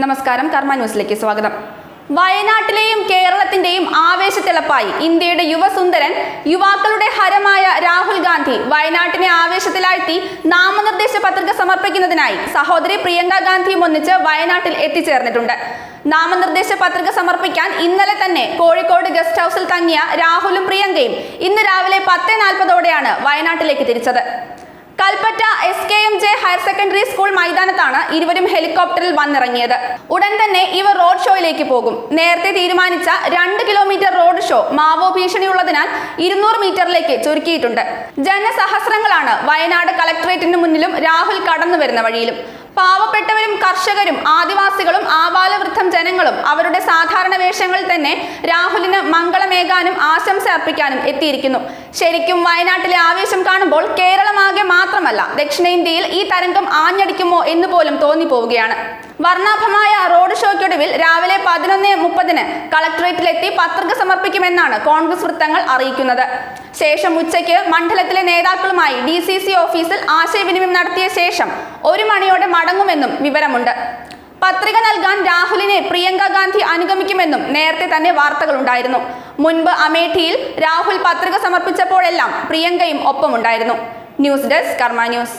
നമസ്കാരം, കർമ്മ ന്യൂസിലേക്ക് സ്വാഗതം. വയനാട്ടിലെയും കേരളത്തിന്റെയും ആവേശത്തിളപ്പായി ഇന്ത്യയുടെ യുവസുന്ദരൻ, യുവാക്കളുടെ ഹരമായ രാഹുൽ ഗാന്ധി വയനാട്ടിനെ ആവേശത്തിലാഴ്ത്തി നാമനിർദ്ദേശ പത്രിക സമർപ്പിക്കുന്നതിനായി സഹോദരി പ്രിയങ്ക ഗാന്ധിയും ഒന്നിച്ച് വയനാട്ടിൽ എത്തിച്ചേർന്നിട്ടുണ്ട്. നാമനിർദ്ദേശ പത്രിക സമർപ്പിക്കാൻ ഇന്നലെ തന്നെ കോഴിക്കോട് ഗസ്റ്റ് ഹൌസിൽ തങ്ങിയ രാഹുലും പ്രിയങ്കയും ഇന്ന് രാവിലെ 10:40 വയനാട്ടിലേക്ക് തിരിച്ചത്. Kalpetta SKMJ higher secondary school മൈതാനത്താണ് ഇരുവരും ഹെലികോപ്റ്ററിൽ വന്നിറങ്ങിയത്. ഉടൻ തന്നെ ഇവർ റോഡ് ഷോയിലേക്ക് പോകും. നേരത്തെ തീരുമാനിച്ച 2 കിലോമീറ്റർ റോഡ് ഷോ മാവോ ഭീഷണിയുള്ളതിനാൽ 200 മീറ്ററിലേക്ക് ചുരുക്കിയിട്ടുണ്ട്. ജനസഹസ്രങ്ങളാണ് വയനാട് കളക്ടറേറ്റിന് മുന്നിലും രാഹുൽ കടന്നു വരുന്ന വഴിയിലും. പാവപ്പെട്ടവരും കർഷകരും ആദിവാസികളും ആബാലവൃദ്ധം ജനങ്ങളും അവരുടെ സാധാരണ വേഷങ്ങളിൽ തന്നെ രാഹുലിന് മംഗളമേകാനും ആശംസ അർപ്പിക്കാനും എത്തിയിരിക്കുന്നു. ശരിക്കും വയനാട്ടിലെ ആവേശം കാണുമ്പോൾ കേരളമാകെ മാത്രമല്ല, ദക്ഷിണേന്ത്യയിൽ ഈ തരംഗം ആഞ്ഞടിക്കുമോ എന്ന് പോലും തോന്നിപ്പോവുകയാണ്. വർണ്ണാഭമായ റോഡ് ഷോയ്ക്കൊടുവിൽ രാവിലെ 11:30 കളക്ടറേറ്റിലെത്തി പത്രിക സമർപ്പിക്കുമെന്നാണ് കോൺഗ്രസ് വൃത്തങ്ങൾ അറിയിക്കുന്നത്. ശേഷം ഉച്ചയ്ക്ക് മണ്ഡലത്തിലെ നേതാക്കളുമായി DCC ഓഫീസിൽ ആശയവിനിമയം നടത്തിയ ശേഷം 1 മണിയോടെ മടങ്ങുമെന്നും വിവരമുണ്ട്. പത്രിക നൽകാൻ രാഹുലിനെ പ്രിയങ്ക ഗാന്ധി അനുഗമിക്കുമെന്നും നേരത്തെ തന്നെ വാർത്തകളുണ്ടായിരുന്നു. മുൻപ് അമേഠിയിൽ രാഹുൽ പത്രിക സമർപ്പിച്ചപ്പോഴെല്ലാം പ്രിയങ്കയും ഒപ്പമുണ്ടായിരുന്നു. ന്യൂസ് ഡെസ്ക്, കർമ്മ ന്യൂസ്.